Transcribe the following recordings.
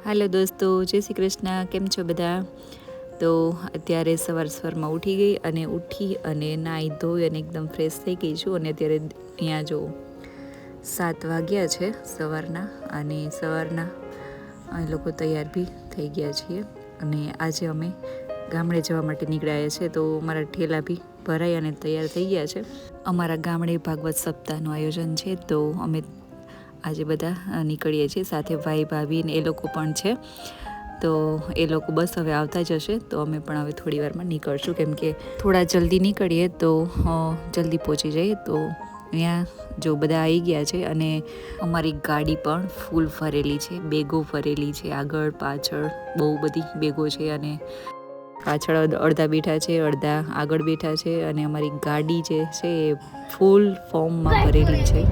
હાલો દોસ્તો, જય શ્રી કૃષ્ણ. કેમ છો બધા? તો અત્યારે સવારમાં ઉઠી ગઈ અને નાહી ધોઈ અને એકદમ ફ્રેશ થઈ ગઈ છું. અને અત્યારે અહીંયા જો 7 વાગ્યા છે સવારના, અને સવારના અમે લોકો તૈયાર બી થઈ ગયા છીએ. અને આજે અમે ગામડે જવા માટે નીકળ્યા છે. તો અમારા ઠેલા બી ભરાઈ અને તૈયાર થઈ ગયા છે. અમારા ગામડે ભાગવત સપ્તાહનું આયોજન છે, તો અમે આજે બધા નીકળીએ છીએ. સાથે ભાઈ ભાભી ને એ લોકો પણ છે. તો એ લોકો બસ હવે આવતા જ હશે, તો અમે પણ હવે થોડી વારમાં નીકળશું, કેમ કે થોડા જલ્દી નીકળીએ તો જલ્દી પહોંચી જઈએ. તો અહીંયા જો બધા આવી ગયા છે અને અમારી ગાડી પણ ફૂલ ભરેલી છે, બેગો ભરેલી છે, આગળ પાછળ બહુ બધી બેગો છે. અને પાછળ અડધા બેઠા છે, અડધા આગળ બેઠા છે. અને અમારી ગાડી જે છે એ ફૂલ ફોર્મમાં ભરેલી છે.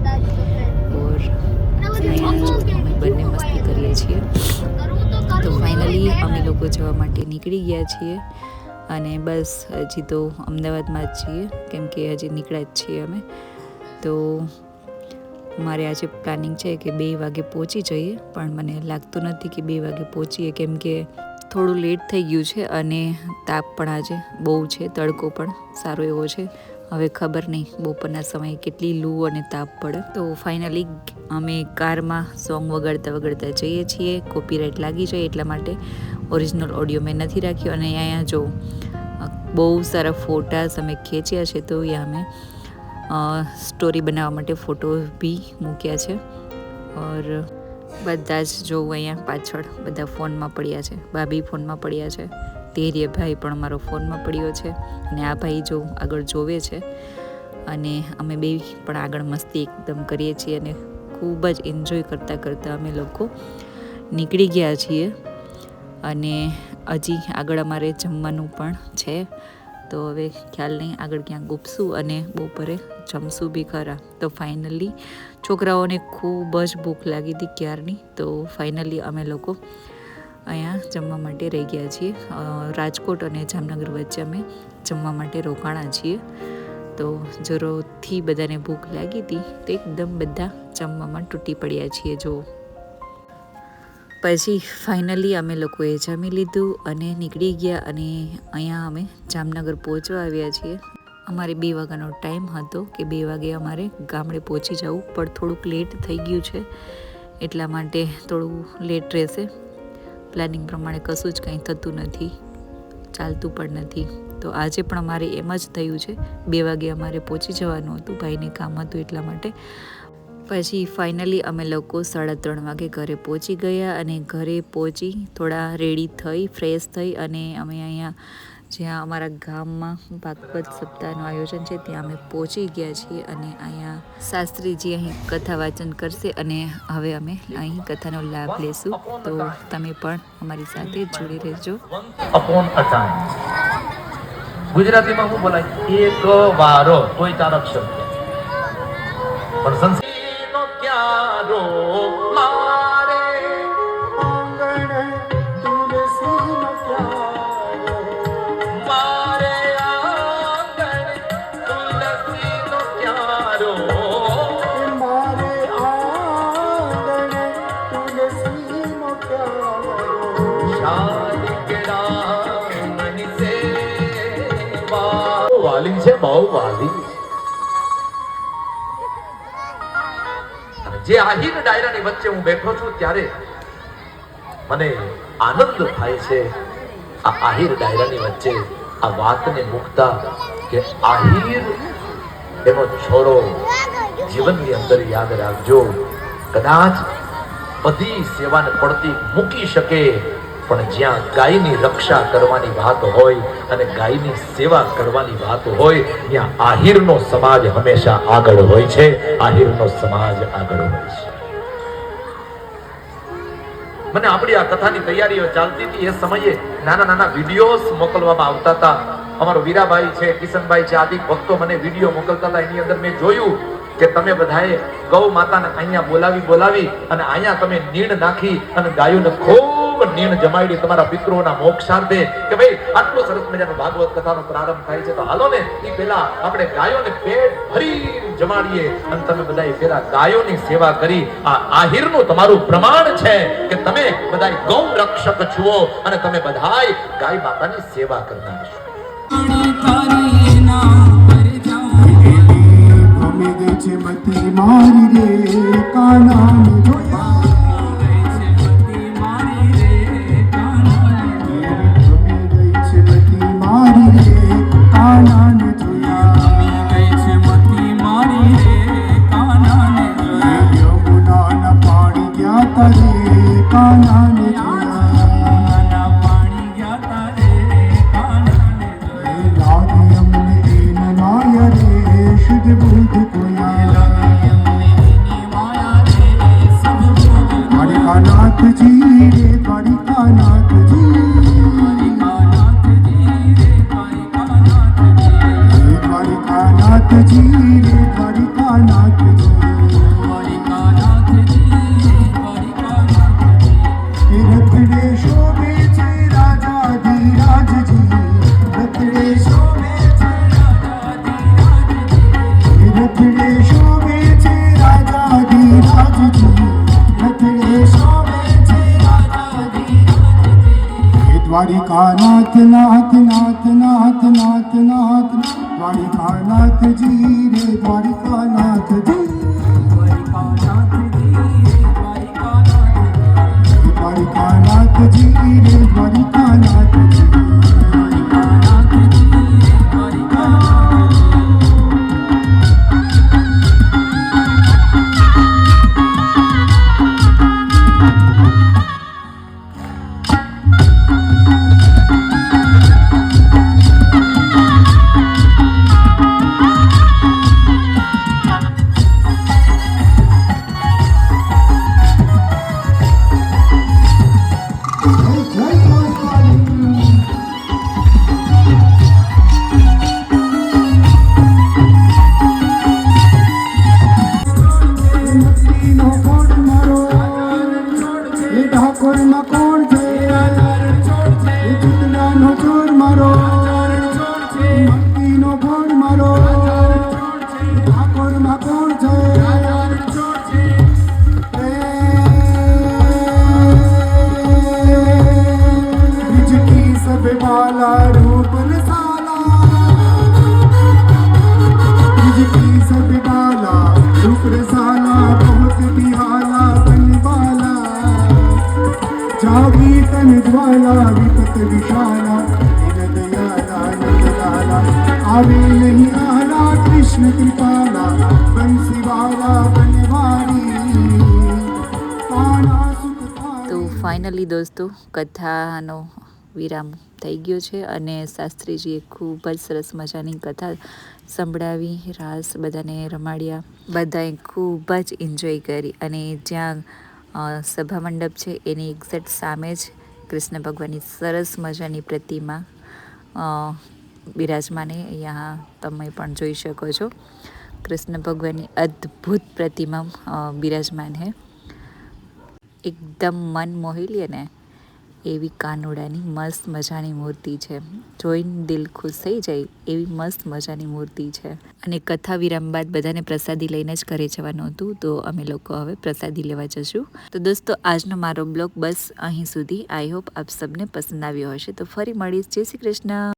અમે બંને મસ્તી કરીએ છીએ. તો ફાઇનલી અમે લોકો જવા માટે નીકળી ગયા છીએ. અને બસ હજી તો અમદાવાદમાં જ છીએ, કેમ કે હજી નીકળ્યા જ છીએ અમે. તો મારે આજે પ્લાનિંગ છે કે 2 વાગે પહોંચી જઈએ, પણ મને લાગતું નથી કે 2 વાગે પહોંચીએ, કેમ કે થોડું લેટ થઈ ગયું છે. અને તાપ પણ આજે બહુ છે, તડકો પણ સારો એવો છે. હવે ખબર નહીં બપોરના સમયે કેટલી લૂ અને તાપ પડે. તો ફાઇનલી અમે કારમાં સોંગ વગાડતા જઈએ છીએ. કોપીરાઇટ લાગી જાય એટલા માટે ઓરિજિનલ ઓડિયો મેં નથી રાખ્યો. અને અહીંયા જો બહુ સારા ફોટાસ અમે ખેંચ્યા છે, તો અહીંયા અમે સ્ટોરી બનાવવા માટે ફોટો બી મૂક્યા છે. ઓર બધા જ જો અહીંયા પાછળ બધા ફોનમાં પડ્યા છે. ભાભી ફોનમાં પડ્યા છે, ધૈર્ય ભાઈ પણ મારો ફોનમાં પડ્યો છે, અને આ ભાઈ જો આગળ જોવે છે. અને અમે બે પણ આગળ મસ્તી એકદમ કરીએ છીએ, અને ખૂબ જ એન્જોય કરતાં અમે લોકો નીકળી ગયા છીએ. અને હજી આગળ અમારે જમવાનું પણ છે, તો હવે ખ્યાલ નહીં આગળ ક્યાંક ઉપસું અને બપોરે જમશું બી ખરા. તો ફાઇનલી છોકરાઓને ખૂબ જ ભૂખ લાગી હતી ક્યારની, તો ફાઇનલી અમે લોકો અહીંયા જમવા માટે રહી ગયા છીએ. રાજકોટ અને જામનગર વચ્ચે અમે જમવા માટે રોકાણા છીએ. તો જરૂરથી બધાને ભૂખ લાગી હતી, તો એકદમ બધા જમવામાં તૂટી પડ્યા છીએ. જો પછી ફાઇનલી અમે લોકોએ જમી લીધું અને નીકળી ગયા. અને અહીંયા અમે જામનગર પહોંચવા આવ્યા છીએ. અમારે 2 વાગ્યાનો ટાઈમ હતો કે 2 વાગે અમારે ગામડે પહોંચી જવું, પણ થોડુંક લેટ થઈ ગયું છે, એટલા માટે થોડું લેટ રહેશે. પ્લાનિંગ પ્રમાણે કશું જ કંઈ થતું નથી, ચાલતું પણ નથી. તો આજે પણ અમારે એમ જ થયું છે, 2 વાગે અમારે પહોંચી જવાનું હતું, ભાઈને કામ હતું એટલા માટે. પછી ફાઇનલી અમે લોકો 3:30 વાગે ઘરે પહોંચી ગયા. અને ઘરે પહોંચી થોડા રેડી થઈ, ફ્રેશ થઈ, અને અમે અહીંયા જ્યાં અમારા ગામમાં ભાગવત સપ્તાહનું આયોજન છે ત્યાં અમે પહોંચી ગયા છીએ. અને અહીંયા શાસ્ત્રીજી અહીં કથા વાંચન કરશે, અને હવે અમે અહીં કથાનો લાભ લેશું. તો તમે પણ અમારી સાથે જોડી રહેજો. ગુજરાતીમાં શું બોલાય? એક વારો, તોય 4 અક્ષર. પણ સંસ્કૃતનો ક્યારો મારે આંગણ તુલસીનો ક્યારો, મારે આંગણ તુલસીનો ક્યારો, મારે આંગણ તુલસીનો ક્યારો, શાદી કેડા મની સે વાલી છે, બહુ વાલી. જે આહીર ડાયરાની વચ્ચે હું બેઠો છું ત્યારે મને આનંદ થાય છે. આ આહીર ડાયરાની વચ્ચે આ વાતને મૂકતા કે આહીર એનો છોરો જીવનની અંદર યાદ રાખજો, કદાચ બધી સેવાને પડતી મૂકી શકે, પણ જ્યાં ગાયની રક્ષા કરવાની વાત હોય અને ગાયની સેવા કરવાની વાત હોય, ત્યાં આહીરનો સમાજ હંમેશા આગળ હોય છે. આહીરનો સમાજ આગળ હોય છે. મને આપણી આ કથાની તૈયારીઓ ચાલતી હતી એ સમયે નાના વિડીયોઝ મોકલવામાં આવતા હતા. અમારો વીરાભાઈ છે, કિશનભાઈ છે, આદિ ભક્તો મને વિડીયો મોકલતા હતા. એની અંદર મેં જોયું કે તમે બધાએ ગૌ માતાને અહીંયા બોલાવી અને અહીંયા તમે નીણ નાખી અને ગાયોને ખૂબ નીણ જમાડી તમારા પિતૃઓના મોક્ષાર્થે કે ભાઈ આટલો સરસ મજાનો ભાગવત કથાનો પ્રારંભ થાય છે તો હાલો ને એ પેલા આપણે ગાયોને પેટ ભરી જમાડીએ અને તમે બધાએ પેલા ગાયોની સેવા કરી. આ આહિરનું તમારું પ્રમાણ છે કે તમે બધા ગૌ રક્ષક છો અને તમે બધાય ગાય માતાની સેવા કરનાર છો. દ્વારિકાનાથ નાથ નાથ નાથ નાથ નાથ દ્વારિકાનાથ જી રે દ્વારિકાનાથ જી દ્વારિકાનાથ જી રે દ્વારિકાનાથ જી कृष्ण कृपाला बंसीवाला बनवारी તો ફાઇનલી દોસ્તો કથાનો વિરામ થઈ ગયો છે અને શાસ્ત્રીજીએ ખૂબ જ સરસ મજાની કથા સંભળાવી, રાસ બધાને રમાડ્યા, બધાએ ખૂબ જ એન્જોય કરી. અને જ્યાં સભા મંડપ છે એની એક્ઝેક્ટ સામે જ કૃષ્ણ ભગવાનની સરસ મજાની પ્રતિમા બિરાજમાન है. यहाँ તમે પણ જોઈ શકો છો કૃષ્ણ ભગવાનની અદ્ભુત પ્રતિમા બિરાજમાન है. એકદમ મન મોહી લે ને એવી કાનુડાની મસ્ત મજાની મૂર્તિ છે, જોઈને દિલ ખુશ થઈ જાય એવી મસ્ત મજાની મૂર્તિ છે. અને કથા વિરામ બાદ બધાને પ્રસાદી લઈને જ ઘરે જવાનું હતું, તો અમે લોકો હવે પ્રસાદી લેવા જશું. તો દોસ્તો આજનો મારો બ્લોગ બસ અહીં સુધી. આઈ હોપ આપ સબને પસંદ આવ્યો હશે. તો ફરી મળીશ. જય શ્રી કૃષ્ણ.